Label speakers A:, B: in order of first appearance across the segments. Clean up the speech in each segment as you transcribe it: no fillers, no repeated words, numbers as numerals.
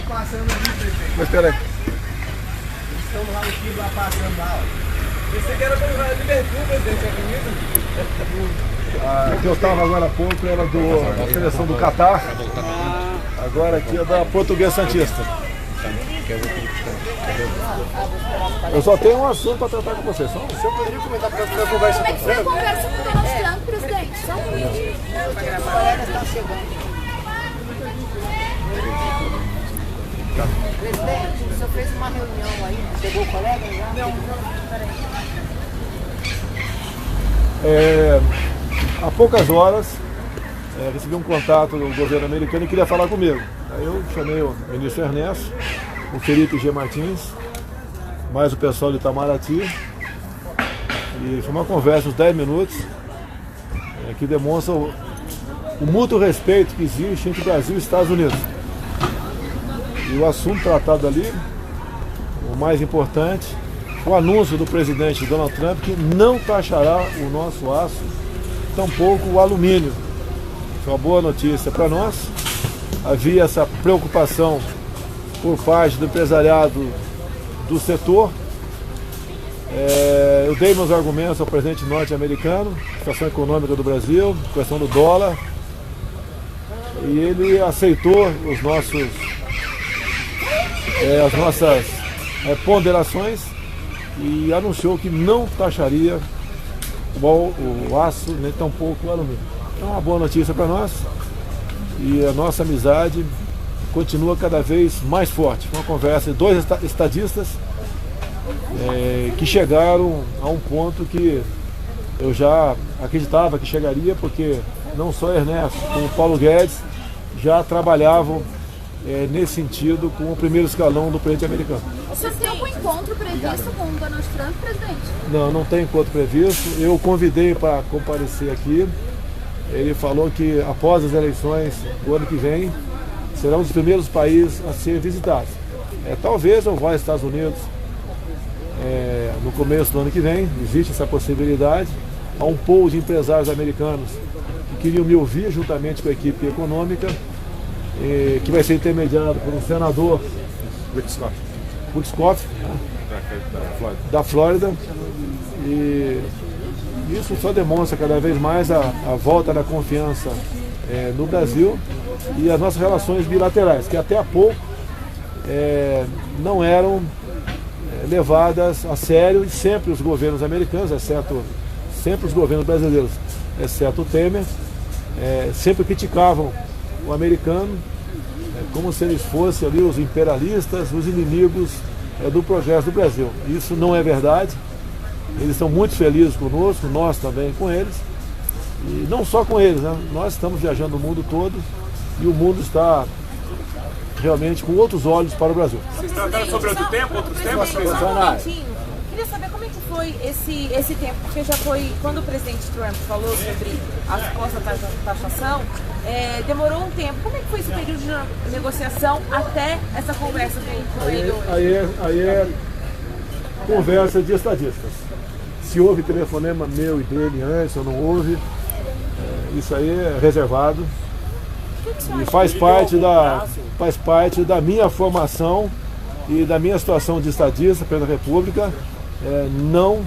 A: passando ali, presidente.
B: Mas espera aí.
A: Estamos lá no Kibo, lá passando lá, ó. Pensei que era para o Liverpool, presidente, acredita?
B: Que eu estava agora há pouco era da seleção do Catar. Agora aqui é da Portuguesa Santista. Eu só tenho um assunto para tratar com vocês. Só você poderia comentar para a conversa
C: Como é que foi a conversa com o Donald Trump, presidente? Só um minutinho.
D: Os colegas estão chegando. Presidente, o senhor fez uma reunião aí, chegou o colega já? Não, peraí.
B: Há poucas horas recebi um contato do governo americano e queria falar comigo. Aí eu chamei o ministro Ernesto, o Felipe G. Martins, mais o pessoal de Itamaraty, e foi uma conversa de 10 minutos que demonstra o mútuo respeito que existe entre o Brasil e os Estados Unidos. E o assunto tratado ali, o mais importante, o anúncio do presidente Donald Trump que não taxará o nosso aço, tampouco o alumínio. Foi uma boa notícia para nós. Havia essa preocupação por parte do empresariado do setor. Eu dei meus argumentos ao presidente norte-americano, situação econômica do Brasil, questão do dólar, e ele aceitou as nossas ponderações e anunciou que não taxaria o aço, nem tampouco o alumínio. Então, uma boa notícia para nós, e a nossa amizade continua cada vez mais forte. Uma conversa de dois estadistas que chegaram a um ponto que eu já acreditava que chegaria, porque não só Ernesto, como o Paulo Guedes já trabalhavam nesse sentido com o primeiro escalão do presidente americano.
C: O senhor tem algum encontro previsto com o Donald Trump, presidente?
B: Não tem encontro previsto. Eu o convidei para comparecer aqui. Ele falou que após as eleições do ano que vem, será um dos primeiros países a ser visitado. Talvez eu vá aos Estados Unidos no começo do ano que vem, existe essa possibilidade. Há um pool de empresários americanos que queriam me ouvir juntamente com a equipe econômica, que vai ser intermediado por um senador, Rick Scott, da Flórida. E isso só demonstra cada vez mais a volta da confiança no Brasil e as nossas relações bilaterais, que até há pouco não eram levadas a sério, e sempre os governos americanos, sempre os governos brasileiros, exceto o Temer, sempre criticavam o americano como se eles fossem ali os imperialistas, os inimigos do progresso do Brasil. Isso não é verdade. Eles estão muito felizes conosco, nós também com eles, e não só com eles, né? Nós estamos viajando o mundo todo e o mundo está realmente com outros olhos para o Brasil.
E: Vocês trataram sobre outro tempo, outros temas?
F: Só um momentinho. Queria saber como é que foi esse tempo, porque já foi, quando o presidente Trump falou sobre a suposta taxação, demorou um tempo. Como é que foi esse período de negociação até essa conversa com ele hoje?
B: Aí é conversa de estadistas. Se houve telefonema meu e dele antes ou não houve, isso aí é reservado. E faz parte da minha formação e da minha situação de estadista pela República, não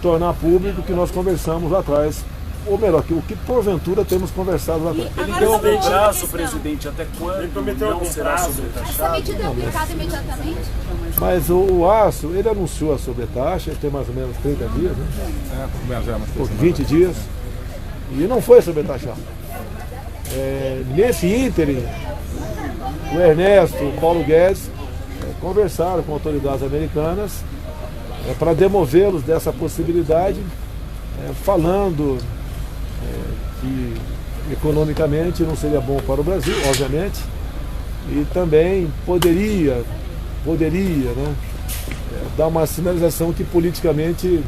B: tornar público o que nós conversamos lá atrás, ou melhor, o que porventura temos conversado lá atrás.
E: Ele deu um prazo, presidente, até quando ele prometeu não será
C: Essa
E: sobretaxado?
C: medida é aplicada imediatamente?
B: Mas o aço, ele anunciou a sobretaxa, tem mais ou menos 30 dias, né? 20 dias, e não foi sobretaxado. Nesse ínterim, o Ernesto, o Paulo Guedes conversaram com autoridades americanas para demovê-los dessa possibilidade, falando que economicamente não seria bom para o Brasil, obviamente, e também poderia, né, dar uma sinalização que politicamente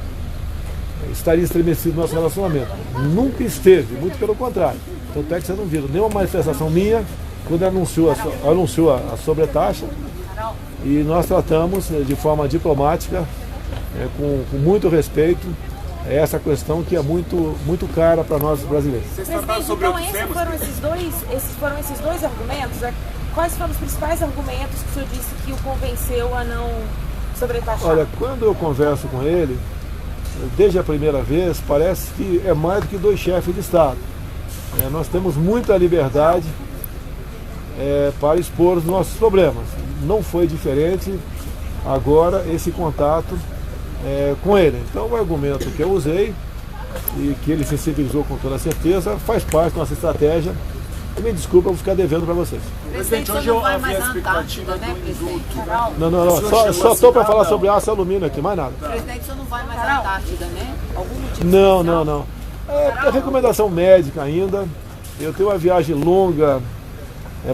B: estaria estremecido nosso relacionamento. Nunca esteve, muito pelo contrário. Tanto é que vocês não viram nenhuma manifestação minha quando anunciou a sobretaxa, e nós tratamos de forma diplomática, com muito respeito, essa questão que é muito cara para nós brasileiros.
F: Presidente, então esses foram esses dois argumentos? quais foram os principais argumentos que o senhor disse que o convenceu a não sobretaxar?
B: Olha, quando eu converso com ele, desde a primeira vez, parece que é mais do que 2 chefes de Estado. Nós temos muita liberdade para expor os nossos problemas. Não foi diferente agora esse contato com ele. Então o argumento que eu usei e que ele sensibilizou com toda certeza faz parte da nossa estratégia. E me desculpa, eu vou ficar devendo para vocês.
E: Presidente, hoje eu havia a expectativa do indulto.
B: Não, só estou para falar sobre aço e alumínio aqui, mais nada.
D: Presidente, o senhor não vai mais à Antártida, né? Algum motivo
B: Não. É recomendação médica ainda. Eu tenho uma viagem longa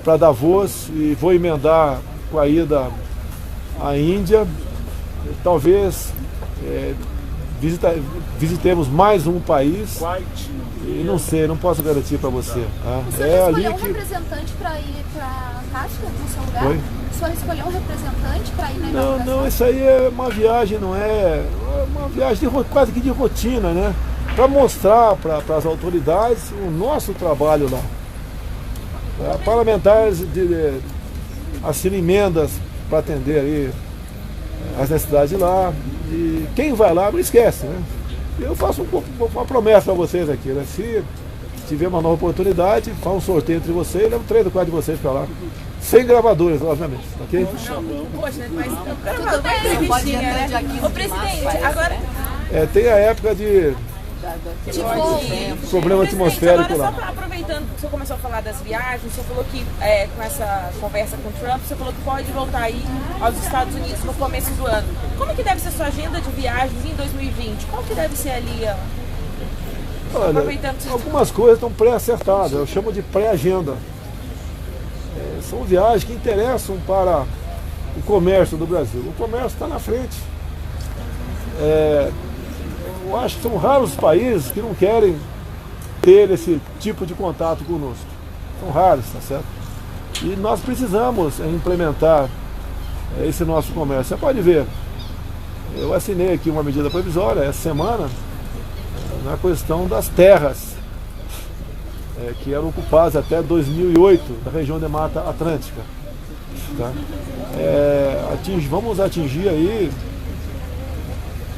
B: para Davos e vou emendar com a ida à Índia. Talvez visitemos mais um país. E não sei, não posso garantir para você.
C: O senhor escolheu um representante para ir para a Antártida no seu lugar?
B: Oi?
C: O senhor escolheu um representante para ir na inauguração?
B: Não, isso aí é uma viagem, não é uma viagem quase que de rotina, né? Para mostrar para as autoridades o nosso trabalho lá. Parlamentares assinam emendas para atender aí as necessidades lá. E quem vai lá não esquece, né? Eu faço uma promessa para vocês aqui, né? Se tiver uma nova oportunidade, faz um sorteio entre vocês, levo 3 ou 4 de vocês para lá. Sem gravadores, obviamente, ok?
F: Poxa, mas
C: Tudo bem,
D: não pode entrar
F: né?
D: dia 15
F: Ô,
D: de
F: presidente,
D: março,
F: agora...
B: Tem a época de problema atmosférico
F: agora,
B: lá.
F: só aproveitando que o senhor começou a falar das viagens, o senhor falou que com essa conversa com o Trump, o senhor falou que pode voltar aí aos Estados Unidos no começo do ano. Como que deve ser a sua agenda de viagens em 2020? Qual que deve ser ali,
B: Olha, algumas coisas estão pré-acertadas, eu chamo de pré-agenda. São viagens que interessam para o comércio do Brasil. O comércio está na frente. Eu acho que são raros os países que não querem ter esse tipo de contato conosco. São raros, tá certo? E nós precisamos implementar esse nosso comércio. Você pode ver, eu assinei aqui uma medida provisória essa semana na questão das terras que eram ocupadas até 2008 da região de Mata Atlântica. Tá? Vamos atingir aí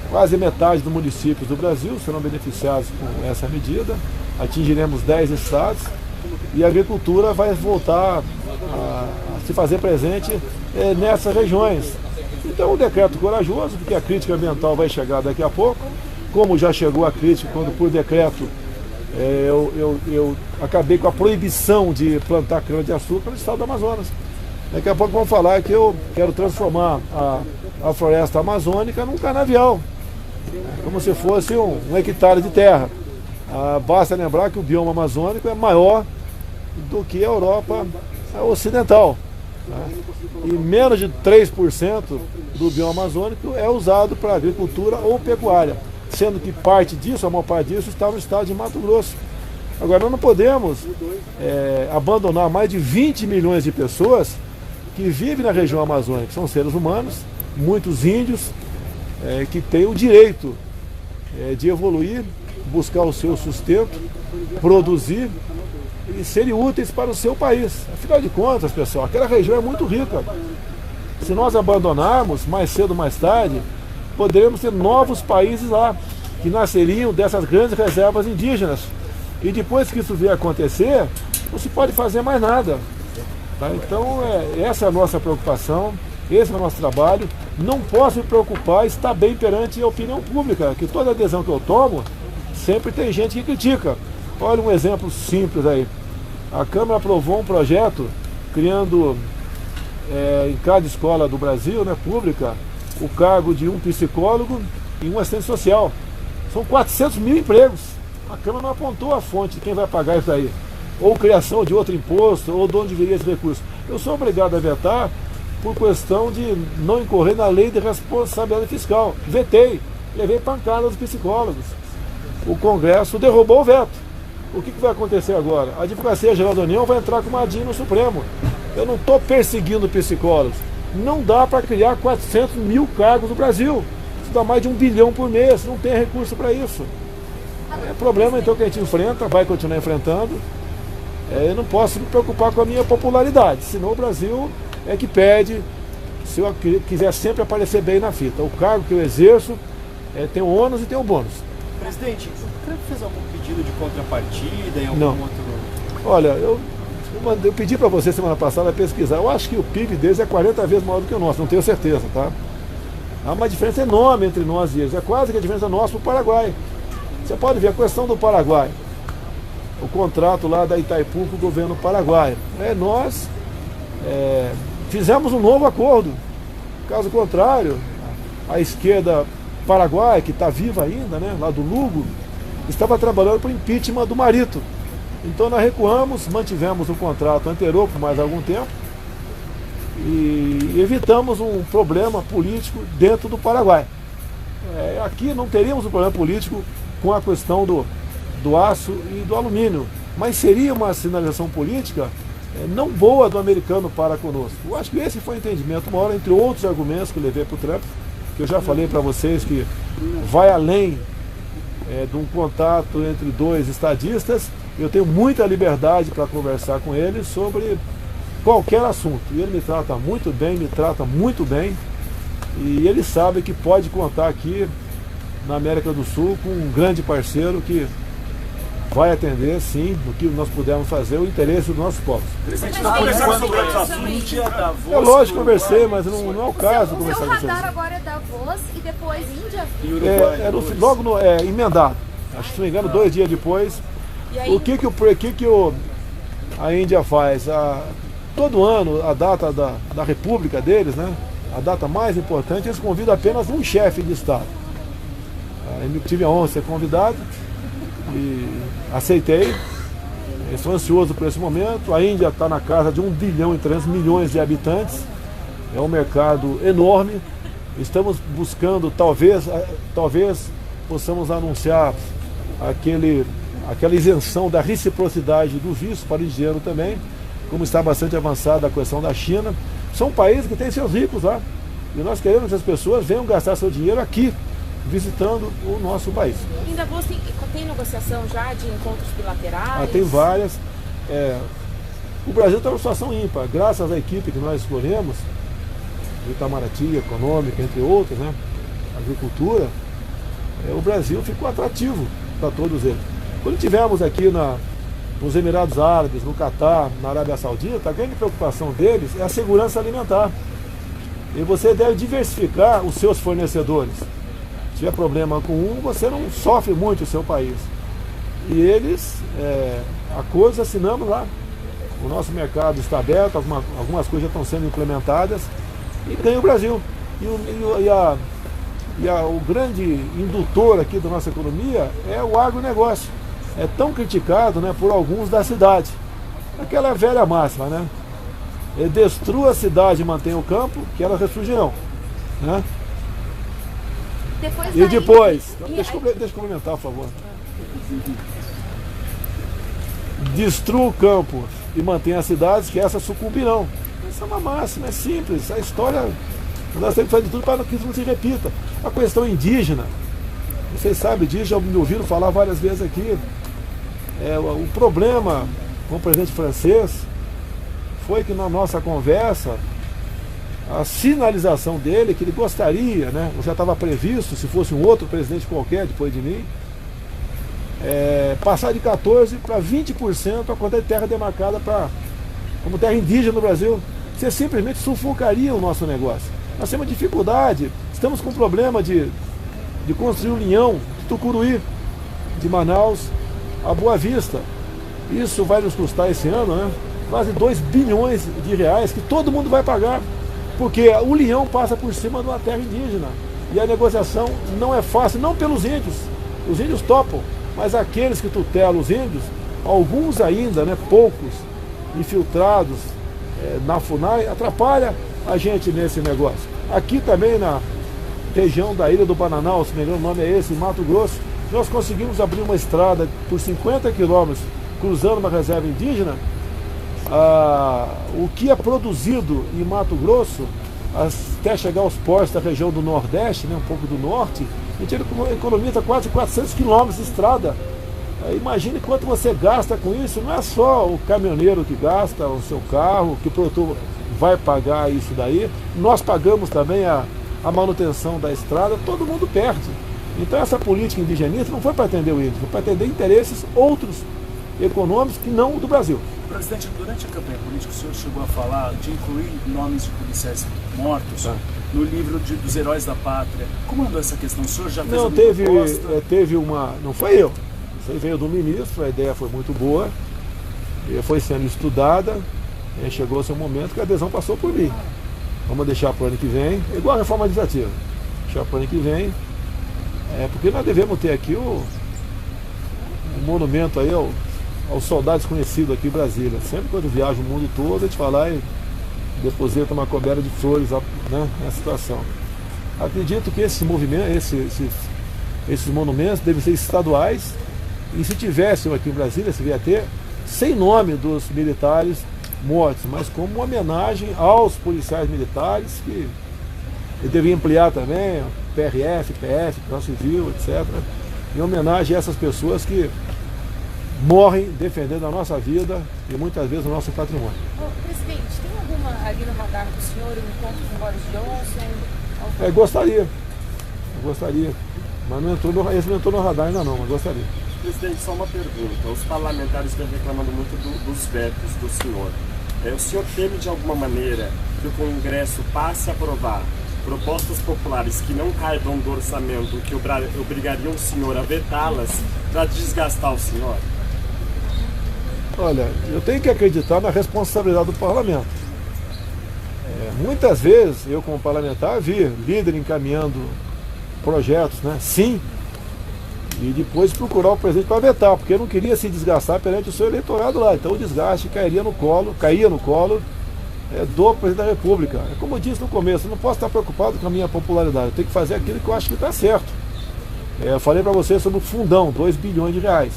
B: quase metade dos municípios do Brasil serão beneficiados com essa medida. Atingiremos 10 estados e a agricultura vai voltar a se fazer presente nessas regiões. Então, um decreto corajoso, porque a crítica ambiental vai chegar daqui a pouco, como já chegou a crítica quando, por decreto, eu acabei com a proibição de plantar cana-de-açúcar no estado do Amazonas. Daqui a pouco vão falar que eu quero transformar a floresta amazônica num canavial, como se fosse um hectare de terra. Basta lembrar que o bioma amazônico é maior do que a Europa ocidental. E menos de 3% do bioma amazônico é usado para agricultura ou pecuária, sendo que parte disso, a maior parte disso, está no estado de Mato Grosso. Agora, nós não podemos abandonar mais de 20 milhões de pessoas que vivem na região amazônica. São seres humanos, muitos índios, que têm o direito de evoluir, buscar o seu sustento, produzir e serem úteis para o seu país. Afinal de contas, pessoal, aquela região é muito rica. Se nós abandonarmos, mais cedo ou mais tarde, poderemos ter novos países lá, que nasceriam dessas grandes reservas indígenas. E depois que isso vier acontecer, não se pode fazer mais nada. Tá? Então, essa é a nossa preocupação, esse é o nosso trabalho. Não posso me preocupar, estar bem perante a opinião pública, que toda adesão que eu tomo, sempre tem gente que critica. Olha um exemplo simples aí. A Câmara aprovou um projeto criando em cada escola do Brasil, né, pública, o cargo de um psicólogo e um assistente social. São 400 mil empregos. A Câmara não apontou a fonte de quem vai pagar isso aí. Ou criação de outro imposto, ou de onde viria esse recurso. Eu sou obrigado a vetar por questão de não incorrer na lei de responsabilidade fiscal. Vetei, levei pancada dos psicólogos. O Congresso derrubou o veto. O que vai acontecer agora? A Advocacia Geral da União vai entrar com uma ADIM no Supremo. Eu não estou perseguindo psicólogos. Não dá para criar 400 mil cargos no Brasil. Isso dá mais de 1 bilhão por mês. Não tem recurso para isso. É problema então que a gente enfrenta, vai continuar enfrentando. eu não posso me preocupar com a minha popularidade, senão o Brasil é que pede, se eu quiser sempre aparecer bem na fita. O cargo que eu exerço tem o ônus e tem o bônus.
E: Presidente, o Trump fez algum pedido de contrapartida em algum
B: Não.
E: outro...
B: Olha, eu pedi para você semana passada pesquisar, eu acho que o PIB deles é 40 vezes maior do que o nosso, não tenho certeza, tá? Há uma diferença enorme entre nós e eles, é quase que a diferença nossa para o Paraguai. Você pode ver a questão do Paraguai, o contrato lá da Itaipu com o governo paraguaio. Nós fizemos um novo acordo, caso contrário, a esquerda paraguaia, que está viva ainda, né, lá do Lugo, estava trabalhando para o impeachment do Marito. Então nós recuamos, mantivemos o contrato anterior por mais algum tempo e evitamos um problema político dentro do Paraguai. Aqui não teríamos um problema político com a questão do aço e do alumínio, mas seria uma sinalização política não boa do americano para conosco. Eu acho que esse foi o entendimento maior, entre outros argumentos que eu levei para o Trump, que eu já falei para vocês que vai além de um contato entre dois estadistas. Eu tenho muita liberdade para conversar com ele sobre qualquer assunto. E ele me trata muito bem, e ele sabe que pode contar aqui na América do Sul com um grande parceiro que vai atender, sim, no que nós pudermos fazer, o interesse dos nossos povos.
E: Presidente, não conversando sobre outros assuntos,
B: É lógico que conversei, mas não é o caso
C: O
B: conversar
C: seu
B: com vocês.
C: radar agora é Davos e depois Índia?
B: Logo emendado, acho que se não me engano, 2 dias depois.
F: E aí,
B: O que a Índia faz? Todo ano, a data da República deles, né, a data mais importante, eles convidam apenas um chefe de Estado. Eu tive a honra de ser convidado e aceitei. Estou ansioso por esse momento. A Índia está na casa de 1 bilhão e 300 milhões de habitantes. É um mercado enorme. Estamos buscando, talvez possamos anunciar aquela isenção da reciprocidade do visto para o indiano também, como está bastante avançada a questão da China. São países que têm seus ricos lá. E nós queremos que as pessoas venham gastar seu dinheiro aqui, visitando o nosso país.
F: em Davos tem negociação já de encontros bilaterais?
B: Tem várias. O Brasil está numa situação ímpar, graças à equipe que nós escolhemos, de Itamaraty, econômica, entre outras, né, agricultura, o Brasil ficou atrativo para todos eles. Quando tivemos aqui nos Emirados Árabes, no Catar, na Arábia Saudita, a grande preocupação deles é a segurança alimentar. E você deve diversificar os seus fornecedores. Se tiver problema com um, você não sofre muito o seu país. E eles, assinamos lá. O nosso mercado está aberto, algumas coisas já estão sendo implementadas e ganha o Brasil. O grande indutor aqui da nossa economia é o agronegócio. É tão criticado, né, por alguns da cidade. Aquela velha máxima, né? Destrua a cidade e mantenha o campo, que elas ressurgirão. Né?
C: Depois
B: E depois, deixa eu complementar, por favor. Destrua o campo e mantenha as cidades, que essas sucumbirão. Essa é uma máxima, é simples. A história, nós temos que fazer de tudo para que isso não se repita. A questão indígena, vocês sabem disso, já me ouviram falar várias vezes aqui. O problema com o presidente francês foi que na nossa conversa, a sinalização dele, que ele gostaria, né, já estava previsto, se fosse um outro presidente qualquer depois de mim, passar de 14% para 20% a quantidade de terra demarcada como terra indígena no Brasil. Você simplesmente sufocaria o nosso negócio. Nós temos dificuldade, estamos com problema de construir um linhão de Tucuruí, de Manaus a Boa Vista. Isso vai nos custar esse ano, né, quase 2 bilhões de reais, que todo mundo vai pagar, porque o linhão passa por cima de uma terra indígena. E a negociação não é fácil, não pelos índios. Os índios topam, mas aqueles que tutelam os índios, alguns ainda, né, poucos, infiltrados na FUNAI, atrapalha a gente nesse negócio. Aqui também na região da Ilha do Bananal, se me engano o nome é esse, em Mato Grosso, nós conseguimos abrir uma estrada por 50 quilômetros, cruzando uma reserva indígena. O que é produzido em Mato Grosso, até chegar aos portos da região do Nordeste, né, um pouco do Norte, a gente economiza quase 400 quilômetros de estrada Imagine quanto você gasta com isso. Não é só o caminhoneiro que gasta, o seu carro, que o produtor vai pagar isso daí. Nós pagamos também a manutenção da estrada, todo mundo perde. Então essa política indigenista não foi para atender o índio, foi para atender interesses outros econômicos que não o do Brasil.
E: Presidente, durante a campanha política o senhor chegou a falar de incluir nomes de policiais mortos no livro dos heróis da pátria. Como andou essa questão? O senhor já fez
B: Não, teve uma... Não foi eu. Isso aí veio do ministro, a ideia foi muito boa, foi sendo estudada, chegou-se um momento que a adesão passou por mim. Vamos deixar para o ano que vem, igual a reforma administrativa. Deixar para o ano que vem, porque nós devemos ter aqui um monumento aí aos soldados conhecidos aqui em Brasília. Sempre quando eu viajo o mundo todo, a gente vai lá e deposita uma coberta de flores, né, nessa situação. Acredito que esses movimentos, esses monumentos devem ser estaduais, e se tivessem aqui em Brasília, se vier a ter, sem nome dos militares mortos, mas como uma homenagem aos policiais militares, que devia ampliar também, PRF, PF, Polícia Civil, etc., em homenagem a essas pessoas que morrem defendendo a nossa vida e muitas vezes o nosso patrimônio.
F: Presidente, tem alguma ali no radar do senhor, um encontro com Boris Johnson?
B: Gostaria, mas esse não entrou no radar ainda não, mas gostaria.
G: Presidente, só uma pergunta. Os parlamentares vêm reclamando muito dos vetos do senhor. O senhor teme de alguma maneira que o Congresso passe a aprovar propostas populares que não caibam do orçamento, que obrigariam o senhor a vetá-las para desgastar o senhor?
B: Olha, eu tenho que acreditar na responsabilidade do parlamento. Muitas vezes eu, como parlamentar, vi líder encaminhando projetos, né? Sim, e depois procurar o presidente para vetar, porque eu não queria se desgastar perante o seu eleitorado lá. Então o desgaste caía no colo do presidente da República. É como eu disse no começo, eu não posso estar preocupado com a minha popularidade, eu tenho que fazer aquilo que eu acho que está certo. Eu falei para você sobre o fundão, 2 bilhões de reais.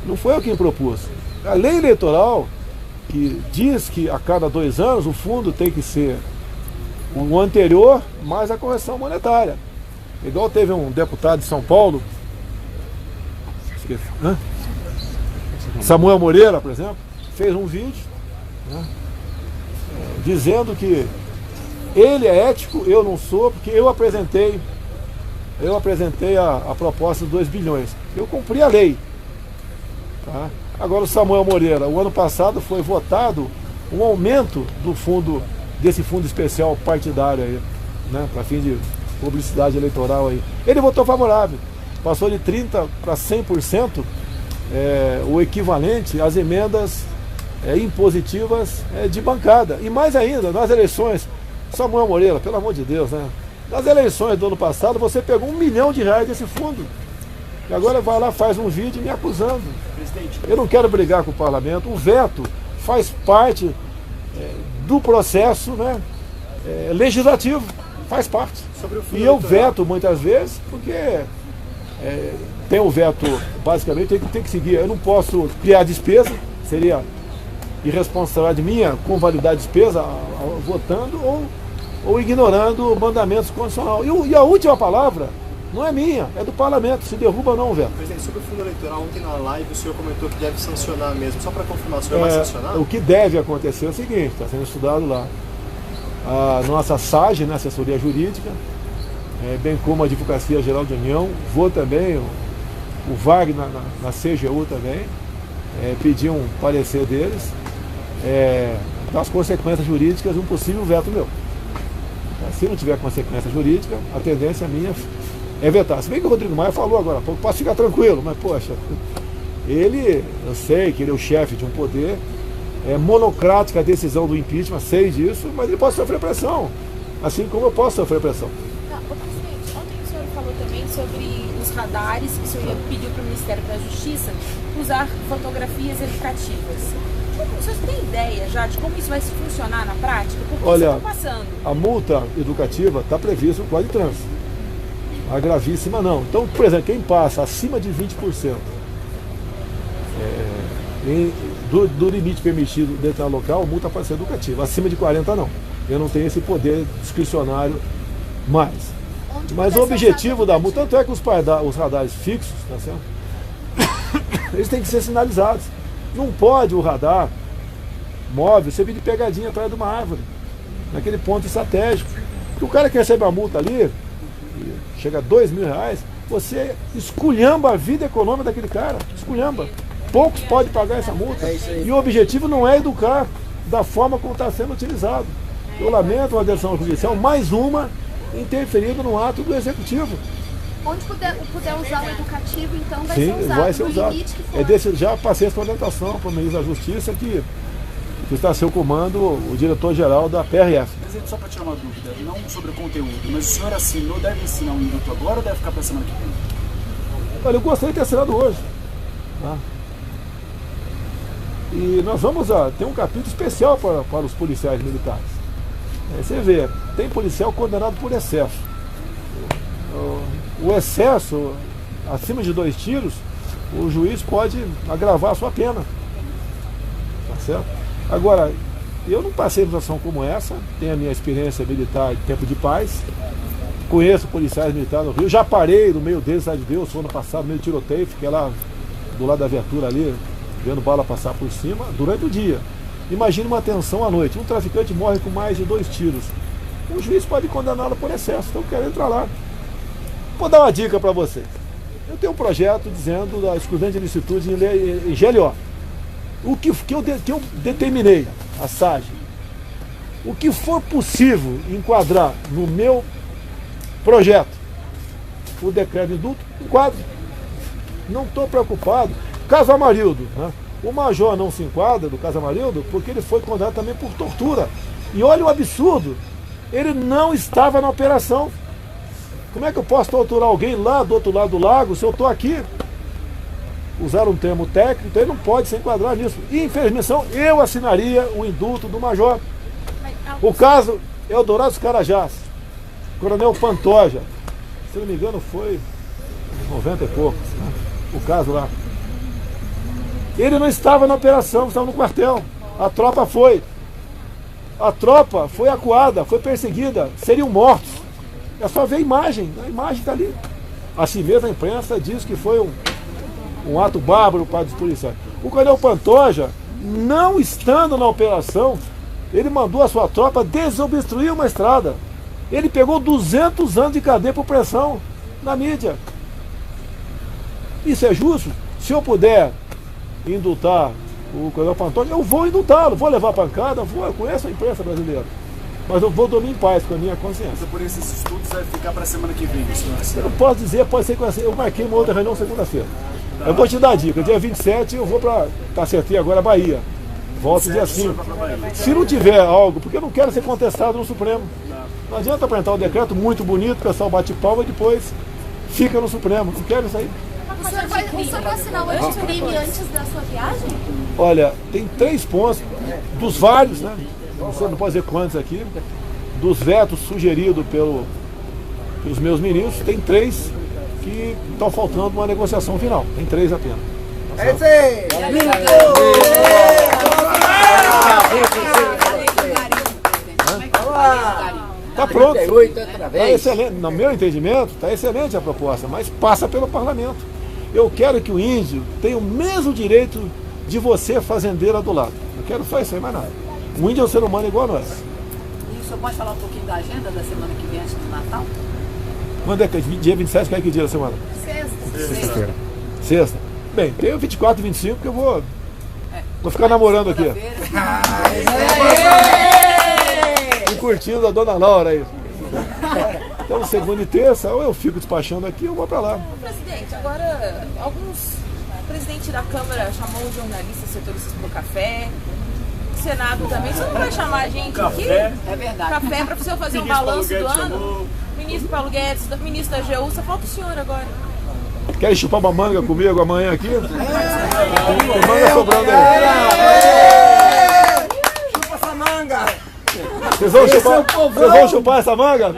B: Não foi eu quem propus. A lei eleitoral, que diz que a cada 2 anos o fundo tem que ser o anterior mais a correção monetária. Igual teve um deputado de São Paulo, Samuel Moreira, por exemplo, fez um vídeo, né, dizendo que ele é ético, eu não sou, porque eu apresentei a proposta de 2 bilhões. Eu cumpri a lei. Tá? Agora o Samuel Moreira, o ano passado foi votado um aumento do fundo, desse fundo especial partidário aí, né, para fim de publicidade eleitoral aí. Ele votou favorável. Passou de 30% para 100%, o equivalente às emendas impositivas de bancada. E mais ainda, nas eleições, Samuel Moreira, pelo amor de Deus, né? Nas eleições do ano passado, você pegou R$1 milhão desse fundo. E agora vai lá, faz um vídeo me acusando.
E: Presidente,
B: eu não quero brigar com o parlamento. O veto faz parte do processo, né, legislativo, faz parte. E eu veto muitas vezes, porque tem o veto, basicamente, tem que seguir. Eu não posso criar despesa, seria irresponsabilidade minha convalidar despesa votando ou ignorando mandamentos constitucionais. E a última palavra não é minha, é do parlamento, se derruba ou não o veto.
A: Presidente, sobre o fundo eleitoral, ontem na live o senhor comentou que deve sancionar mesmo. Só para confirmar, o senhor vai sancionar?
B: O que deve acontecer é o seguinte, está sendo estudado lá. A nossa SAGE, né, assessoria jurídica, bem como a Advocacia Geral de União, vou também, o Wagner na CGU também, pedir um parecer deles, das consequências jurídicas de um possível veto meu. Se não tiver consequência jurídica, a tendência minha é vetar. Se bem que o Rodrigo Maia falou agora, posso ficar tranquilo, mas poxa, eu sei que ele é o chefe de um poder, é monocrática a decisão do impeachment, sei disso, mas ele pode sofrer pressão, assim como eu posso sofrer pressão.
F: Presidente, ontem o senhor falou também sobre os radares, que o senhor pediu para o Ministério da Justiça usar fotografias educativas. O senhor tem ideia já de como isso vai funcionar na prática? Porque
B: olha,
F: isso está passando. A
B: multa educativa está prevista no Código de Trânsito. A gravíssima não. Então, por exemplo, quem passa acima de 20% do limite permitido dentro da local, a multa pode ser educativa. Acima de 40% não. Eu não tenho esse poder discricionário mais. Mas o objetivo da multa, tanto é que os radares fixos, tá certo? eles têm que ser sinalizados. Não pode o radar móvel servir de pegadinha atrás de uma árvore, naquele ponto estratégico. Porque o cara que recebe a multa ali, e chega a R$2.000, você esculhamba a vida econômica daquele cara, esculhamba. Poucos podem pagar essa multa. E o objetivo não é educar da forma como está sendo utilizado. Eu lamento uma decisão judicial, mais uma, interferindo no ato do executivo.
C: Onde puder usar o educativo, então vai
B: Sim,
C: ser usado.
B: vai ser
C: no
B: usado.
C: limite que for.
B: Já passei essa orientação para o ministro da Justiça que está a seu comando o diretor-geral da PRF.
E: Presidente, só para tirar uma dúvida, não sobre o conteúdo, mas o senhor assinou, deve assinar um induto agora ou deve ficar para a semana que vem?
B: Olha, eu gostaria de ter assinado hoje. Tá? E nós vamos ter um capítulo especial para os policiais militares. Você vê, tem policial condenado por excesso. O excesso, acima de 2 tiros, o juiz pode agravar a sua pena. Tá certo? Agora, eu não passei por uma situação como essa, tenho a minha experiência militar de tempo de paz, conheço policiais militares no Rio, já parei no meio deles, de Deus, foi ano passado, no meio de tiroteio, fiquei lá do lado da viatura ali, vendo bala passar por cima, durante o dia. Imagine uma tensão à noite, um traficante morre com mais de 2 tiros. O juiz pode condená-lo por excesso, então eu quero entrar lá. Vou dar uma dica para vocês. Eu tenho um projeto dizendo da exclusão de ilicitude em GLO. O que eu determinei, a SAGE, o que for possível enquadrar no meu projeto, o decreto de indulto, enquadro. Não estou preocupado. Caso Amarildo, né? O major não se enquadra do caso Amarildo porque ele foi condenado também por tortura. E olha o absurdo, ele não estava na operação. Como é que eu posso torturar alguém lá do outro lado do lago se eu estou aqui? Usaram um termo técnico, então ele não pode se enquadrar nisso. E, infelizmente, eu assinaria o indulto do major. O caso Eldorado dos Carajás, Coronel Pantoja, se não me engano foi 90 e poucos, né? O caso lá. Ele não estava na operação, estava no quartel. A tropa foi. A tropa foi acuada, foi perseguida, seriam mortos. É só ver a imagem está ali. Assim mesmo a imprensa diz que foi um ato bárbaro para os policiais. O coronel Pantoja, não estando na operação, ele mandou a sua tropa desobstruir uma estrada. Ele pegou 200 anos de cadeia por pressão na mídia. Isso é justo? Se eu puder indultar o coronel Pantoja, eu vou indultá-lo, vou levar pancada, eu conheço a imprensa brasileira. Mas eu vou dormir em paz com a minha consciência.
E: Por esses estudos vai ficar para a semana que vem, senhor?
B: Eu não posso dizer, pode ser que eu marquei uma outra reunião segunda-feira. Tá. Eu vou te dar a dica, dia 27 eu vou para, acertei agora, Bahia. Volto dia 5. Se não tiver algo, porque eu não quero ser contestado no Supremo. Não adianta apresentar um decreto muito bonito, o pessoal bate palma e depois fica no Supremo. Não quero isso aí.
C: O senhor vai assinar o anticrime antes da sua viagem?
B: Olha, tem 3 pontos, dos vários, né? Você não pode dizer quantos aqui, dos vetos sugeridos pelos meus ministros, tem 3 que estão faltando uma negociação final. Tem 3 apenas.
A: É isso aí!
B: Está pronto. Tá excelente. No meu entendimento, está excelente a proposta, mas passa pelo parlamento. Eu quero que o índio tenha o mesmo direito de você, fazendeira, do lado. Eu quero só isso aí, mais nada. O índio é um ser humano igual a nós.
D: E o senhor pode falar um pouquinho da agenda da semana que vem, antes do Natal?
B: Quando é que é? Dia 27, qual é que dia da semana?
C: Sexta.
B: Sexta. Bem, tem o 24 e 25 que eu vou ficar namorando aqui. E curtindo a dona Laura aí. Então, segunda e terça, ou eu fico despachando aqui, ou eu vou pra lá.
F: Presidente, agora, o presidente da Câmara chamou os jornalistas setoristas pro café. O Senado também. Você não vai chamar a gente aqui?
D: É verdade.
F: Café para o senhor fazer um balanço do ano? Ministro Paulo Guedes, ministro da AGU, só falta o senhor agora.
B: Quer chupar uma manga comigo amanhã aqui? Tem manga sobrando aí.
A: Chupa essa manga!
B: Vocês vão chupar essa manga?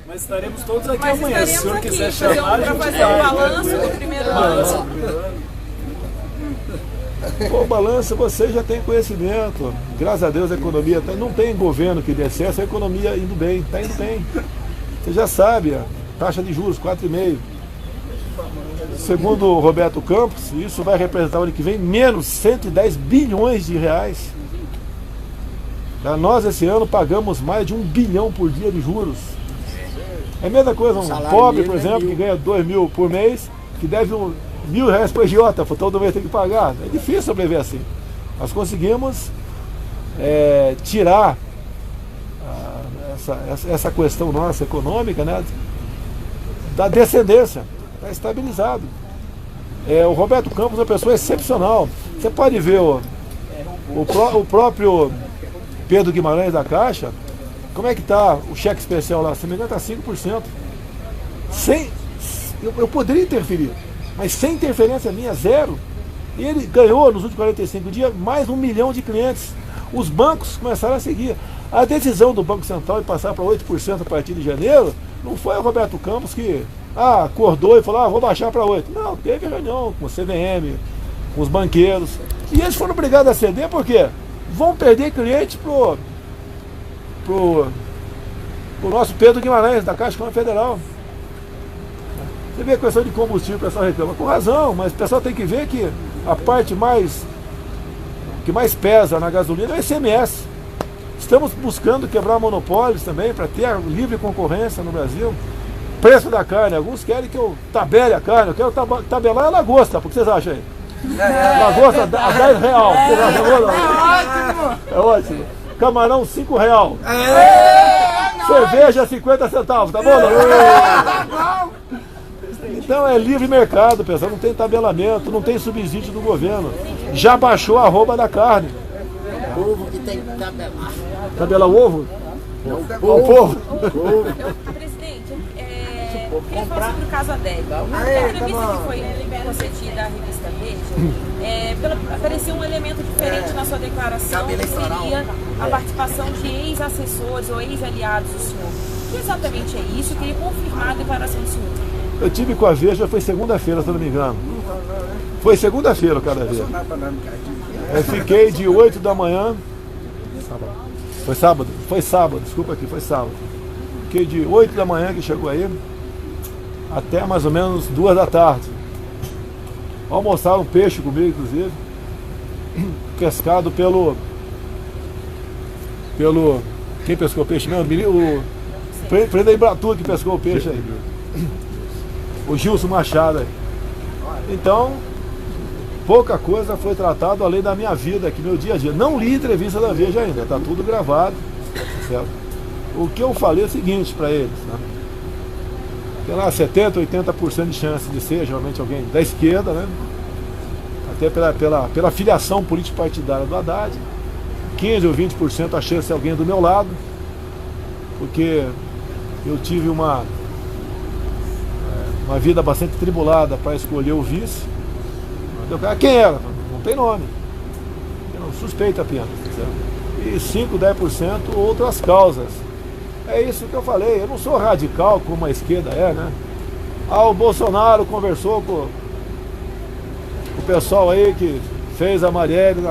E: Mas estaremos todos aqui
F: Mas
E: amanhã. Se o senhor quiser chamar,
F: para fazer um balanço do primeiro ano.
B: O balanço você já tem conhecimento. Graças a Deus a economia não tem governo que dê excesso, a economia indo bem, está indo bem. Você já sabe, a taxa de juros 4,5%. segundo o Roberto Campos, isso vai representar o ano que vem menos 110 bilhões de reais. Nós esse ano pagamos mais de 1 bilhão por dia de juros. É a mesma coisa, um pobre, por exemplo, que ganha 2 mil por mês, que deve R$1.000 para o agiota, todo mês tem que pagar. É difícil sobreviver assim. Nós conseguimos tirar essa questão nossa econômica, né, da descendência, está estabilizado. O Roberto Campos é uma pessoa excepcional. Você pode ver o próprio Pedro Guimarães da Caixa, como é que está o cheque especial lá? Se não me engano, está 5%. Eu poderia interferir, mas sem interferência minha, zero. E ele ganhou nos últimos 45 dias mais 1 milhão de clientes. Os bancos começaram a seguir. A decisão do Banco Central de passar para 8% a partir de janeiro, não foi o Roberto Campos que acordou e falou, vou baixar para 8%. Não, teve reunião com o CVM, com os banqueiros. E eles foram obrigados a ceder porque vão perder cliente pro nosso Pedro Guimarães, da Caixa Econômica Federal. Você vê a questão de combustível, o pessoal reclama com razão, mas o pessoal tem que ver que a parte que mais pesa na gasolina é o ICMS. Estamos buscando quebrar monopólios também para ter a livre concorrência no Brasil. Preço da carne, alguns querem que eu tabele a carne, eu quero tabelar a lagosta, o que vocês acham aí? Lagosta a R$10. É ótimo. Camarão R$5. Cerveja 50 centavos, tá bom? Então é livre mercado, pessoal, não tem tabelamento, não tem subsídio do governo. Já baixou a arroba da carne.
D: Ovo que tem que tabelar.
B: Tabelar o ovo? O povo.
F: Presidente, queria falar sobre o caso Adélio. A entrevista que foi concedida à revista Veja, apareceu um elemento diferente na sua declaração, que seria a participação de ex-assessores ou ex-aliados do senhor. O que exatamente é isso? Eu queria confirmar a declaração do senhor. Eu
B: tive com a Veja, foi segunda-feira, se eu não me engano. Foi segunda-feira o cara Veja. Eu fiquei de 8 da manhã. Foi sábado? Foi sábado, desculpa aqui, foi sábado. Fiquei de 8 da manhã que chegou aí, até mais ou menos 2 da tarde. Almoçaram peixe comigo, inclusive. Pescado pelo. Quem pescou peixe mesmo? O presidente da Embratur que pescou o peixe aí. O Gilson Machado aí. Então, pouca coisa foi tratada além da minha vida aqui, meu dia a dia. Não li entrevista da Veja ainda, está tudo gravado. Certo? O que eu falei é o seguinte para eles, né? Tem lá 70%, 80% de chance de ser geralmente alguém da esquerda, né? Até pela filiação político-partidária do Haddad. 15% ou 20% a chance de ser alguém do meu lado, porque eu tive uma vida bastante tribulada para escolher o vice. Quem era? Não tem nome. Suspeita apenas. Certo? E 5%, 10% outras causas. É isso que eu falei. Eu não sou radical como a esquerda é, né? O Bolsonaro conversou com o pessoal aí que fez a Marielle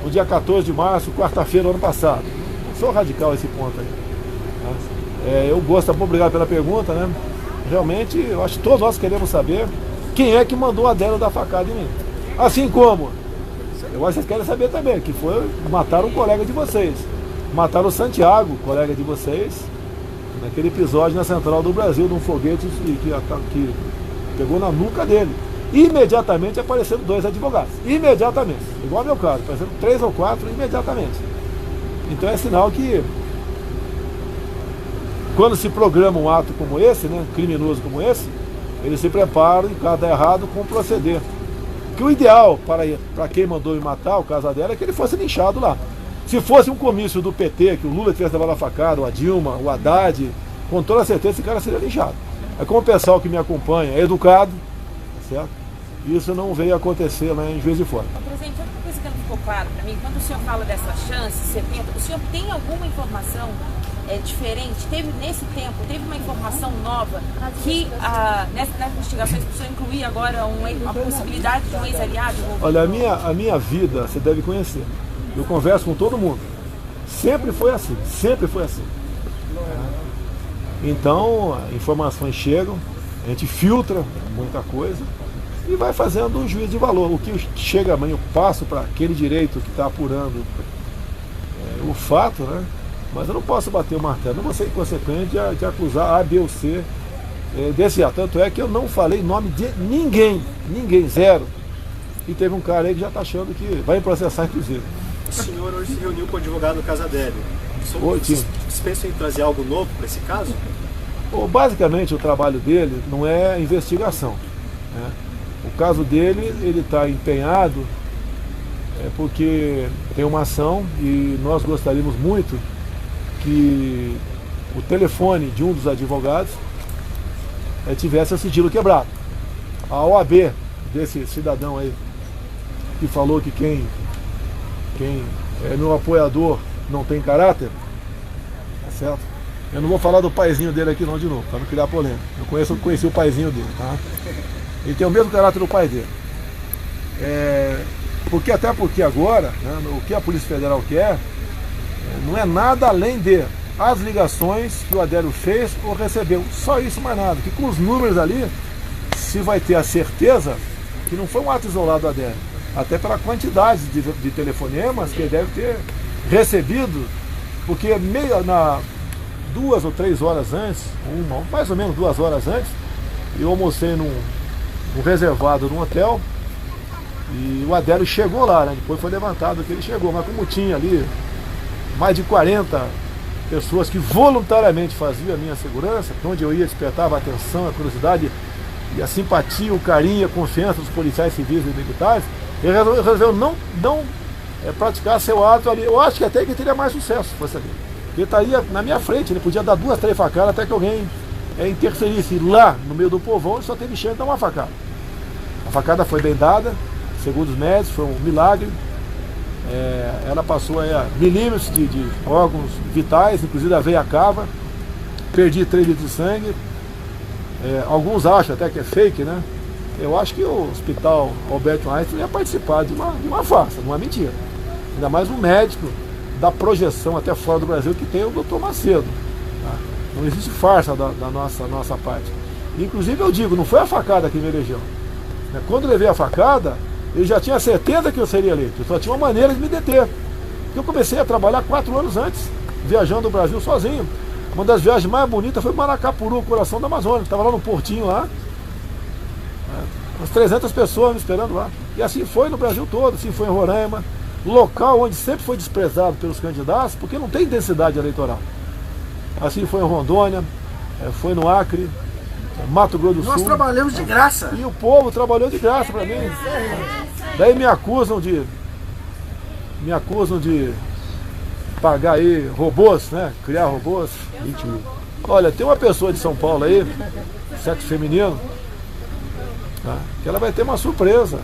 B: no dia 14 de março, quarta-feira do ano passado. Não sou radical esse ponto aí. Eu gosto, obrigado pela pergunta, né? Realmente, eu acho que todos nós queremos saber quem é que mandou a Adélio dar facada em mim. Assim como, eu acho que vocês querem saber também, que foi matar um colega de vocês. Mataram o Santiago, colega de vocês, naquele episódio na Central do Brasil, de um foguete que pegou na nuca dele. Imediatamente apareceram 2 advogados. Imediatamente. Igual ao meu caso, apareceram 3 ou 4 imediatamente. Então é sinal que quando se programa um ato como esse, né, criminoso como esse, eles se preparam, em caso errado, com proceder. Que o ideal para quem mandou me matar, o caso dela, é que ele fosse linchado lá. Se fosse um comício do PT, que o Lula tivesse levado a facada, a Dilma, o Haddad, com toda certeza esse cara seria linchado. É como o pessoal que me acompanha é educado, certo? Isso não veio acontecer lá em Juiz de Fora.
F: Presidente, outra coisa que não ficou claro para mim, quando o senhor fala dessa chance, 70, o senhor tem alguma informação diferente? Teve uma informação nova que nessas investigações o senhor incluir agora a possibilidade de um ex-aliado?
B: Olha, a minha vida você deve conhecer. Eu converso com todo mundo. Sempre foi assim, sempre foi assim. Então, informações chegam, a gente filtra muita coisa, e vai fazendo um juízo de valor. O que chega amanhã eu passo para aquele direito que está apurando o fato, né? Mas eu não posso bater o martelo, não vou ser inconsequente de acusar A, B ou C desse ato. Tanto é que eu não falei nome de ninguém, zero. E teve um cara aí que já está achando que vai processar, inclusive.
A: O senhor hoje se reuniu com o advogado Casadelli.
B: Oi, tio.
A: Vocês pensam em trazer algo novo para esse caso?
B: Basicamente, o trabalho dele não é investigação, né? O caso dele, ele está empenhado porque tem uma ação e nós gostaríamos muito que o telefone de um dos advogados tivesse o sigilo quebrado. A OAB desse cidadão aí, que falou que quem é meu apoiador não tem caráter, tá certo? Eu não vou falar do paizinho dele aqui não de novo, para não criar polêmica. Eu conheci o paizinho dele, tá? Ele tem o mesmo caráter do pai dele. Até porque agora, né, o que a Polícia Federal quer não é nada além de as ligações que o Adélio fez ou recebeu. Só isso, mais nada. Que com os números ali, se vai ter a certeza que não foi um ato isolado do Adélio. Até pela quantidade de telefonemas que ele deve ter recebido, porque 2 ou 3 horas antes, mais ou menos 2 horas antes, eu almocei num reservado num hotel e o Adélio chegou lá, né? Depois foi levantado que ele chegou, mas como tinha ali mais de 40 pessoas que voluntariamente faziam a minha segurança, onde eu ia despertava a atenção, a curiosidade e a simpatia, o carinho, a confiança dos policiais civis e militares, ele resolveu não praticar seu ato ali. Eu acho que até que teria mais sucesso se fosse ali. Ele estaria na minha frente, ele podia dar 2, 3 facadas até que alguém interferisse. Lá no meio do povão, ele só teve chance de dar uma facada. A facada foi bem dada, segundo os médicos, foi um milagre. Ela passou a milímetros de órgãos vitais, inclusive a veia cava. Perdi 3 litros de sangue. Alguns acham até que é fake, né? Eu acho que o Hospital Alberto Einstein ia participar de uma farsa, de uma mentira. Ainda mais um médico da projeção até fora do Brasil que tem o Dr. Macedo. Tá? Não existe farsa da nossa parte. Inclusive eu digo, não foi a facada que me elegeu. Quando eu levei a facada, eu já tinha certeza que eu seria eleito. Eu só tinha uma maneira de me deter. Porque eu comecei a trabalhar 4 anos antes, viajando o Brasil sozinho. Uma das viagens mais bonitas foi Maracapuru, coração da Amazônia. Estava lá no portinho lá. Umas 300 pessoas me esperando lá. E assim foi no Brasil todo, assim foi em Roraima. Local onde sempre foi desprezado pelos candidatos, porque não tem densidade eleitoral. Assim foi em Rondônia, foi no Acre, Mato Grosso do Sul.
A: Nós trabalhamos de graça.
B: E o povo trabalhou de graça para mim. Daí me acusam de pagar aí robôs, né? Criar robôs. Olha, tem uma pessoa de São Paulo aí, sexo feminino, tá? Que ela vai ter uma surpresa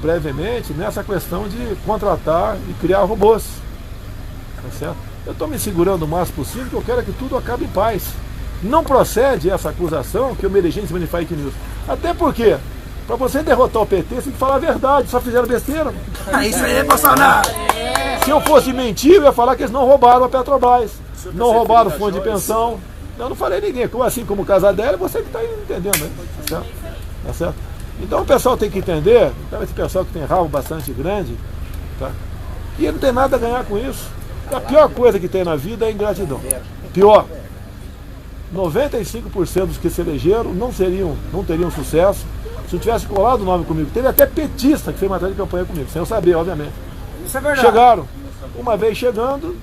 B: brevemente nessa questão de contratar e criar robôs. Tá certo? Eu estou me segurando o máximo possível, porque eu quero que tudo acabe em paz. Não procede essa acusação que eu me elegi em cima de fake news. Até porque, para você derrotar o PT, você tem que falar a verdade, só fizeram besteira.
A: Isso aí é Bolsonaro!
B: Se eu fosse mentir, eu ia falar que eles não roubaram a Petrobras, não roubaram o fundo de pensão. Eu não falei ninguém, como assim, como Casadelli, você que está entendendo, né? Tá certo? Tá certo? Então o pessoal tem que entender, então esse pessoal que tem rabo bastante grande, tá? E ele não tem nada a ganhar com isso. A pior coisa que tem na vida é a ingratidão. Pior. 95% dos que se elegeram não teriam sucesso se eu tivesse colado o nome comigo. Teve até petista que fez matéria de campanha comigo, sem eu saber, obviamente.
A: Isso é verdade.
B: Chegaram. Uma vez chegando,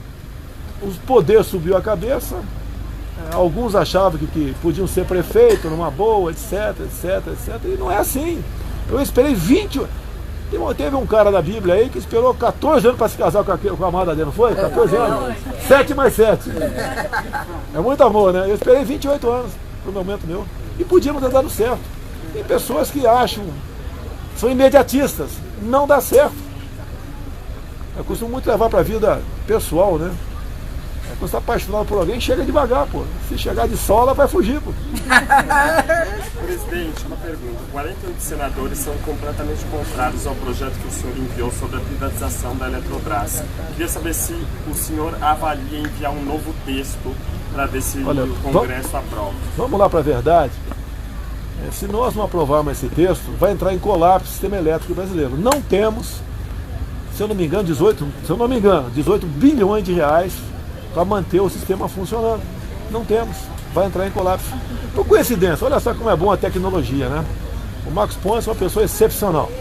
B: os poderes subiu a cabeça. Alguns achavam que podiam ser prefeito numa boa, etc. E não é assim. Eu esperei 20 anos. Teve um cara da Bíblia aí que esperou 14 anos para se casar com a amada dele, não foi? 14 anos. 7 mais 7. É muito amor, né? Eu esperei 28 anos pro momento meu. E podia não ter dado certo. Tem pessoas que acham, são imediatistas. Não dá certo. Eu costumo muito levar para a vida pessoal, né? Quando você está apaixonado por alguém, chega devagar, pô. Se chegar de sola, vai fugir, pô.
G: Presidente, uma pergunta. 48 senadores são completamente contrários ao projeto que o senhor enviou sobre a privatização da Eletrobras. Queria saber se o senhor avalia enviar um novo texto para ver se o Congresso aprova.
B: Vamos lá para a verdade. Se nós não aprovarmos esse texto, vai entrar em colapso o sistema elétrico brasileiro. Não temos, se eu não me engano, 18 bilhões de reais para manter o sistema funcionando. Não temos, vai entrar em colapso. Por coincidência, olha só como é bom a tecnologia, né? O Marcos Pontes é uma pessoa excepcional.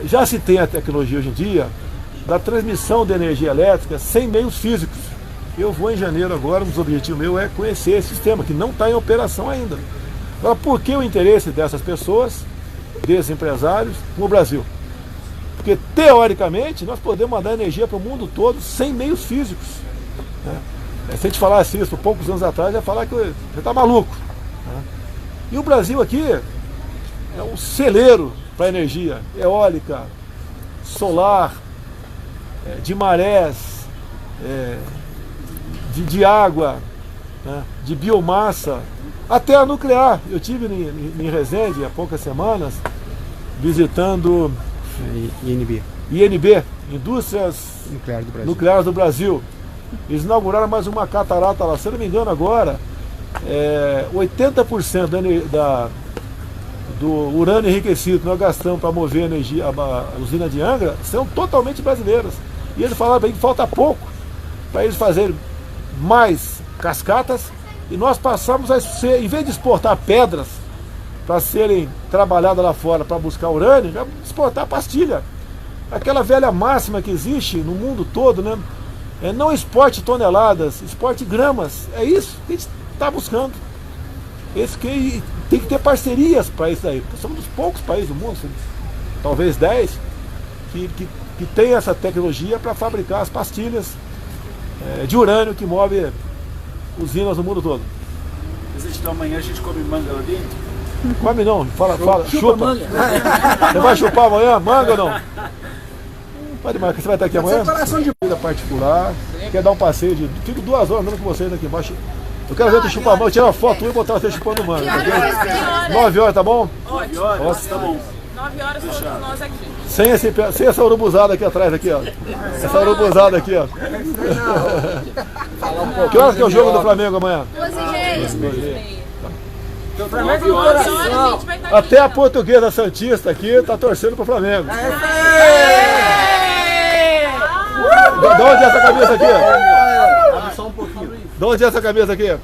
B: Já se tem a tecnologia hoje em dia da transmissão de energia elétrica sem meios físicos. Eu vou em janeiro agora, um dos objetivos meus é conhecer esse sistema, que não está em operação ainda. Agora, por que o interesse dessas pessoas, desses empresários, no Brasil? Porque, teoricamente, nós podemos mandar energia para o mundo todo sem meios físicos. Né? Se a gente falasse isso poucos anos atrás, ia falar que você está maluco. Né? E o Brasil aqui é um celeiro para energia eólica, solar, de marés, de água, né, de biomassa, até a nuclear. Eu tive em Resende há poucas semanas visitando INB, Indústrias Nucleares do Brasil. Eles inauguraram mais uma catarata lá, se eu não me engano agora, 80% do urânio enriquecido que nós gastamos para mover energia, a usina de Angra, são totalmente brasileiras. E eles falaram para que falta pouco para eles fazerem mais cascatas, e nós passamos a ser, em vez de exportar pedras para serem trabalhadas lá fora para buscar urânio, já exportar pastilha. Aquela velha máxima que existe no mundo todo, né? Não exporte toneladas, exporte gramas. É isso que a gente está buscando. Tem que ter parcerias para isso aí. Somos dos poucos países do mundo, talvez 10, que tem essa tecnologia para fabricar as pastilhas de urânio que move usinas no mundo todo.
E: Então amanhã a gente come manga lá dentro?
B: Come não, fala, chupa. Manga. Você vai chupar amanhã? Manga ou não? Pode mais, você vai estar aqui amanhã? Vida particular, quer dar um passeio de. Fico 2 horas andando com vocês aqui embaixo. Eu quero ver tu chupar manga, tirar uma foto e botar você chupando manga. 9 horas, tá bom?
E: 9 horas, tá bom.
F: 9 horas todos nós aqui.
B: Sem essa urubuzada aqui atrás, aqui, ó. Essa urubuzada aqui, ó. Que horas que é o jogo do Flamengo amanhã?
C: 12h30.
B: Até a portuguesa santista aqui tá torcendo pro Flamengo. De onde é essa camisa aqui?
A: Só um pouquinho.
B: De onde é essa camisa aqui?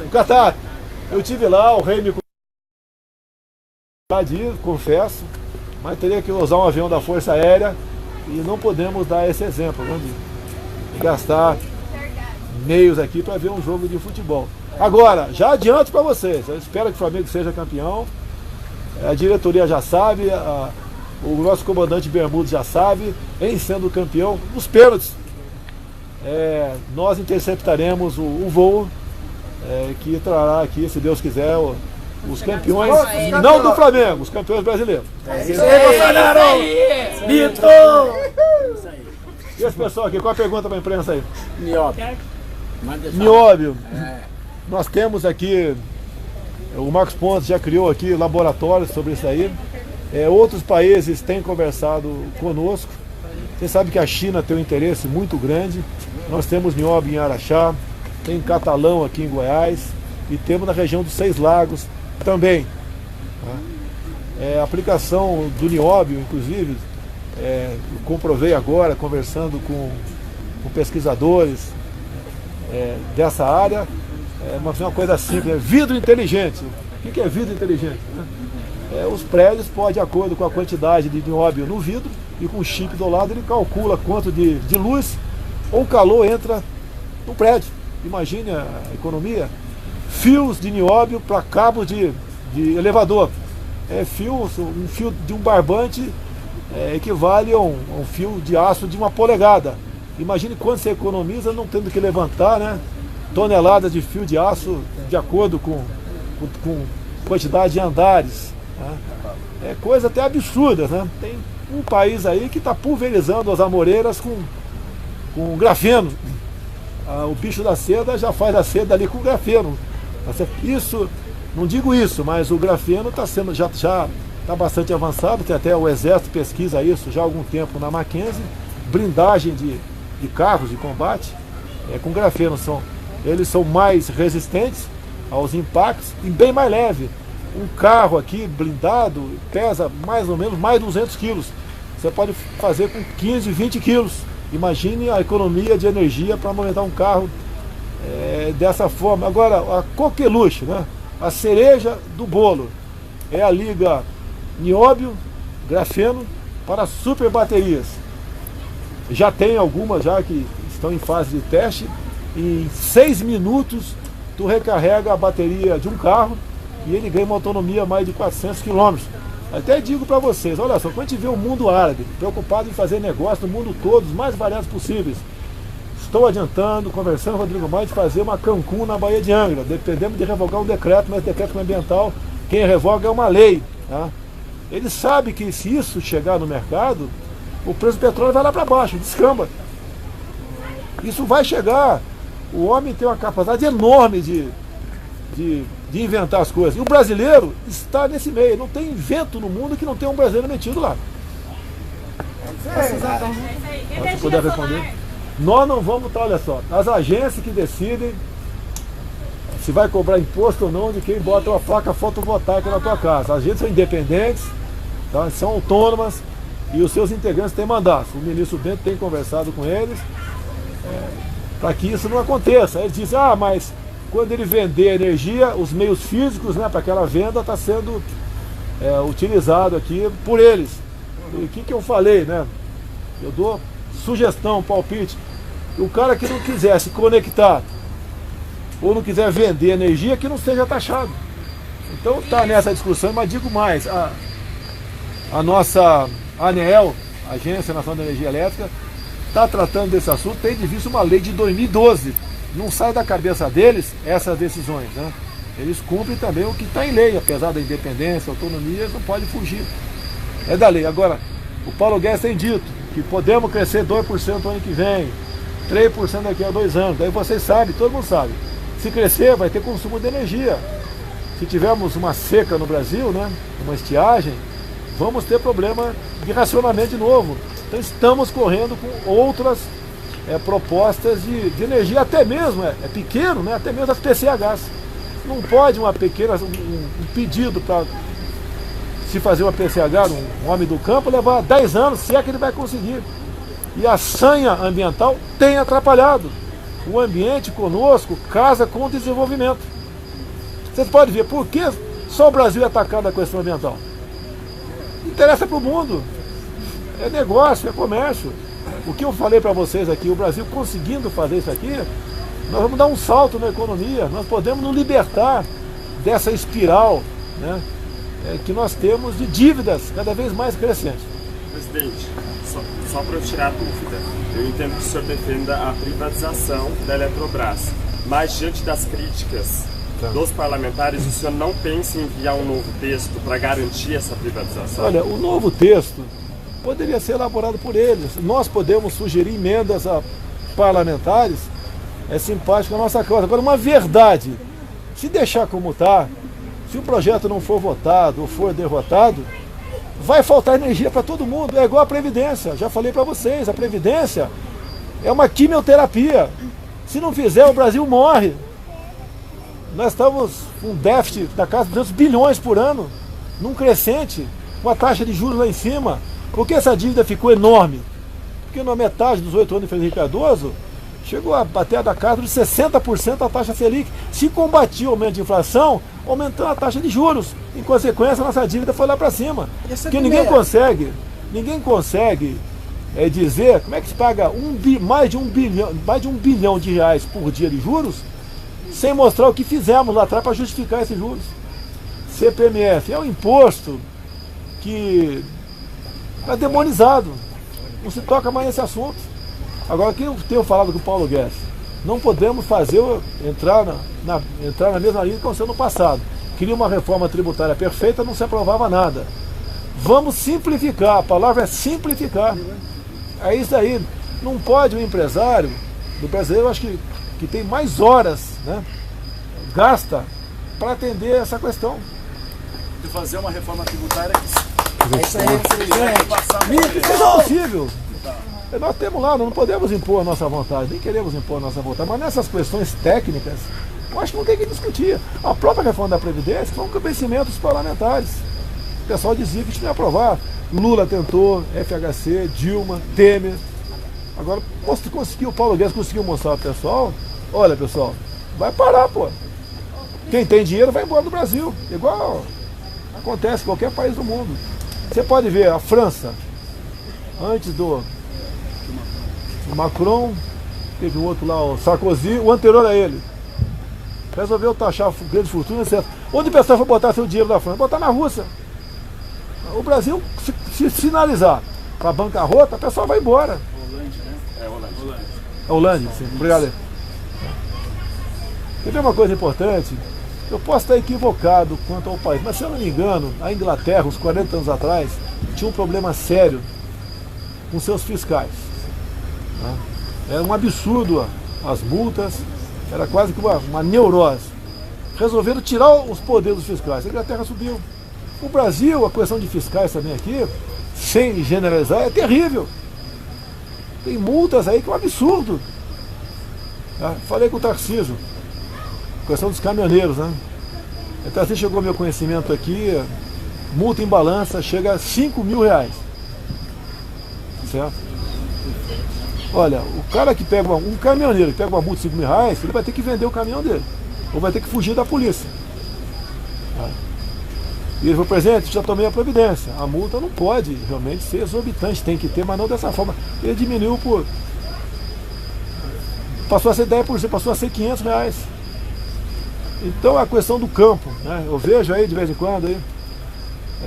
B: No Catar. Eu tive lá, o rei me confesso, mas teria que usar um avião da Força Aérea e não podemos dar esse exemplo, né, de gastar meios aqui para ver um jogo de futebol. Agora, já adianto para vocês, eu espero que o Flamengo seja campeão, a diretoria já sabe, o nosso comandante Bermudes já sabe, em sendo campeão, nos pênaltis, nós interceptaremos o voo que trará aqui, se Deus quiser, os campeões, não do Flamengo, os campeões brasileiros. E esse pessoal aqui, qual a pergunta para a imprensa aí? Nióbio. Nós temos aqui, o Marcos Pontes já criou aqui laboratórios sobre isso aí. Outros países têm conversado conosco. Você sabe que a China tem um interesse muito grande. Nós temos nióbio em Araxá, tem Catalão aqui em Goiás e temos na região dos 6 Lagos também. A aplicação do nióbio, inclusive, eu comprovei agora, conversando com pesquisadores dessa área, uma coisa simples, vidro inteligente. O que é vidro inteligente? Os prédios podem, de acordo com a quantidade de nióbio no vidro e com o chip do lado, ele calcula quanto de luz ou calor entra no prédio. Imagine a economia. Fios de nióbio para cabos de elevador. Um fio de um barbante equivale a um fio de aço de 1 polegada. Imagine quanto você economiza não tendo que levantar, né, toneladas de fio de aço de acordo com quantidade de andares. Né? Coisa até absurda, né? Tem um país aí que está pulverizando as amoreiras com grafeno. O bicho da seda já faz a seda ali com grafeno. Isso, não digo isso, mas o grafeno está sendo já está bastante avançado, tem até o Exército pesquisa isso já há algum tempo na Mackenzie, blindagem de carros de combate com grafeno, eles são mais resistentes aos impactos e bem mais leve. Um carro aqui blindado pesa mais ou menos mais de 200 quilos. Você pode fazer com 15, 20 quilos. Imagine a economia de energia para movimentar um carro dessa forma. Agora, a coqueluche, né? A cereja do bolo é a liga nióbio, grafeno para super baterias. Já tem algumas já que estão em fase de teste. Em 6 minutos tu recarrega a bateria de um carro e ele ganha uma autonomia mais de 400 km. Até digo para vocês, olha só, quando a gente vê o mundo árabe preocupado em fazer negócio no mundo todo, os mais variados possíveis, estou adiantando, conversando com o Rodrigo Maia de fazer uma Cancún na Baía de Angra. Dependemos de revogar um decreto, mas decreto ambiental, quem revoga é uma lei. Tá? Ele sabe que se isso chegar no mercado, o preço do petróleo vai lá para baixo, descamba. Isso vai chegar. O homem tem uma capacidade enorme de inventar as coisas. E o brasileiro está nesse meio. Não tem invento no mundo que não tenha um brasileiro metido lá. Se puder responder. Nós não vamos estar, olha só, as agências que decidem se vai cobrar imposto ou não de quem bota uma placa fotovoltaica na tua casa. As agências são independentes, tá? São autônomas e os seus integrantes têm mandato. O ministro Bento tem conversado com eles para que isso não aconteça. Ele diz, mas quando ele vender a energia, os meios físicos, né, para aquela venda está sendo utilizado aqui por eles. E o que eu falei, né? Eu dou sugestão, palpite. O cara que não quiser se conectar ou não quiser vender energia, que não seja taxado. Então está nessa discussão, mas digo mais, a nossa ANEEL, Agência Nacional de Energia Elétrica, está tratando desse assunto, tem de vista uma lei de 2012. Não sai da cabeça deles essas decisões, né? Eles cumprem também o que está em lei, apesar da independência, autonomia, eles não podem fugir. É da lei. Agora, o Paulo Guedes tem dito que podemos crescer 2% no ano que vem, 3% daqui a 2 anos. Daí vocês sabem, todo mundo sabe. Se crescer, vai ter consumo de energia. Se tivermos uma seca no Brasil, né, uma estiagem, vamos ter problema de racionamento de novo. Então estamos correndo com outras propostas de energia, até mesmo, é pequeno, né, até mesmo as PCHs. Não pode um pedido para se fazer uma PCH, um homem do campo, levar 10 anos, se é que ele vai conseguir. E a sanha ambiental tem atrapalhado. O ambiente conosco casa com o desenvolvimento. Vocês podem ver por que só o Brasil é atacado na questão ambiental. Interessa para o mundo. É negócio, é comércio. O que eu falei para vocês aqui, o Brasil conseguindo fazer isso aqui, nós vamos dar um salto na economia. Nós podemos nos libertar dessa espiral, né, que nós temos de dívidas cada vez mais crescentes.
G: Presidente, só para eu tirar a dúvida, eu entendo que o senhor defenda a privatização da Eletrobras, mas diante das críticas dos parlamentares, o senhor não pensa em enviar um novo texto para garantir essa privatização?
B: Olha, o novo texto poderia ser elaborado por eles. Nós podemos sugerir emendas a parlamentares, é simpático a nossa causa. Agora, uma verdade, se deixar como está, se o projeto não for votado ou for derrotado, vai faltar energia para todo mundo. É igual a Previdência. Já falei para vocês, a Previdência é uma quimioterapia. Se não fizer, o Brasil morre. Nós estamos com um déficit da casa de 200 bilhões por ano, num crescente, com a taxa de juros lá em cima. Por que essa dívida ficou enorme? Porque na metade dos 8 anos de Fernando Henrique Cardoso, chegou a bater da casa de 60% a taxa Selic. Se combatia o aumento de inflação, aumentando a taxa de juros. Em consequência, a nossa dívida foi lá para cima. Porque ninguém consegue dizer como é que se paga mais de um bilhão de reais por dia de juros, sem mostrar o que fizemos lá atrás para justificar esses juros. CPMF é um imposto que é demonizado. Não se toca mais nesse assunto. Agora, o que eu tenho falado com o Paulo Guedes? Não podemos entrar na mesma linha que aconteceu no passado. Queria uma reforma tributária perfeita, não se aprovava nada. Vamos simplificar, a palavra é simplificar. É isso aí. Não pode um empresário do brasileiro, eu acho que tem mais horas, né, gasta para atender essa questão.
E: De fazer uma reforma tributária que
A: Isso aí,
B: é possível. Nós temos lá, não podemos impor a nossa vontade, nem queremos impor a nossa vontade, mas nessas questões técnicas, Eu acho que não tem que discutir. A própria reforma da Previdência foi um convencimento dos parlamentares. O pessoal dizia que tinha que aprovar. Lula tentou, FHC, Dilma, Temer. Agora, o Paulo Guedes conseguiu mostrar para o pessoal, olha pessoal, vai parar, pô. Quem tem dinheiro vai embora do Brasil. Igual acontece em qualquer país do mundo. Você pode ver a França, antes do Macron, teve um outro lá, o Sarkozy, o anterior a ele. Resolveu taxar grande fortuna, etc. Onde o pessoal foi botar seu dinheiro da França? Botar na Rússia. O Brasil, se sinalizar para bancarrota, o pessoal vai embora. É Holândia, sim. Obrigado aí. Quer ver uma coisa importante? Eu posso estar equivocado quanto ao país, mas se eu não me engano, a Inglaterra, uns 40 anos atrás, tinha um problema sério com seus fiscais. Era um absurdo as multas, era quase que uma neurose. Resolveram tirar os poderes dos fiscais. A Inglaterra subiu. O Brasil, a questão de fiscais também aqui, sem generalizar, é terrível. Tem multas aí que é um absurdo. Falei com o Tarcísio, questão dos caminhoneiros, né? Então assim chegou ao meu conhecimento aqui, multa em balança chega a 5 mil reais. Certo? Olha, o cara que pega um caminhoneiro que pega uma multa de 5 mil reais, ele vai ter que vender o caminhão dele. Ou vai ter que fugir da polícia. E ele falou, presidente, já tomei a providência. A multa não pode realmente ser exorbitante, tem que ter, mas não dessa forma. Ele diminuiu por... Passou a ser 10%, passou a ser 500 reais. Então é a questão do campo, né? Eu vejo aí de vez em quando aí.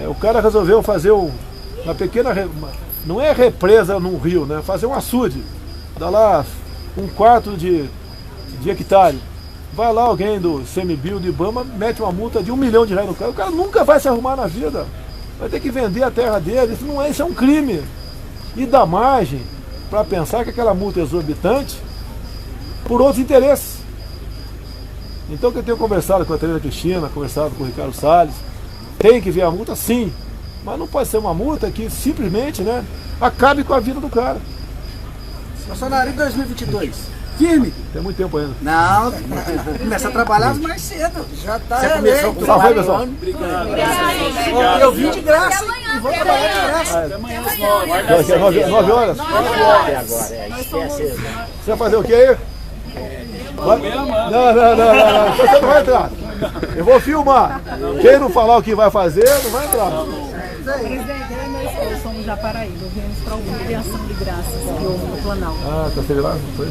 B: O cara resolveu fazer uma pequena... Não é represa num rio, né? Fazer um açude. Dá lá 1/4 de hectare. Vai lá alguém do CMBio, do IBAMA, mete uma multa de R$1 milhão no cara. O cara nunca vai se arrumar na vida. Vai ter que vender a terra dele. Isso é um crime. E dá margem para pensar que aquela multa é exorbitante por outros interesses. Então que eu tenho conversado com a Tereza Cristina, conversado com o Ricardo Salles, tem que ver a multa sim, mas não pode ser uma multa que simplesmente, né, acabe com a vida do cara.
A: Bolsonaro, em 2022, firme?
B: Tem muito tempo ainda.
A: Não, começa a trabalhar mais cedo. Já está
B: começou com o pessoal.
A: Obrigado. Eu vim de graça e vou trabalhar de graça.
E: Até amanhã às 9.
B: 9 horas?
G: Agora, esquece.
B: Você vai fazer o quê aí? Não. Você não vai entrar. Eu vou filmar. Quem não falar o que vai fazer, não vai entrar.
H: Presidente, eu e meu esposo somos da Paraíba. Viemos para uma criação de graças que houve no Planalto.
B: Tá, você lá? Não foi?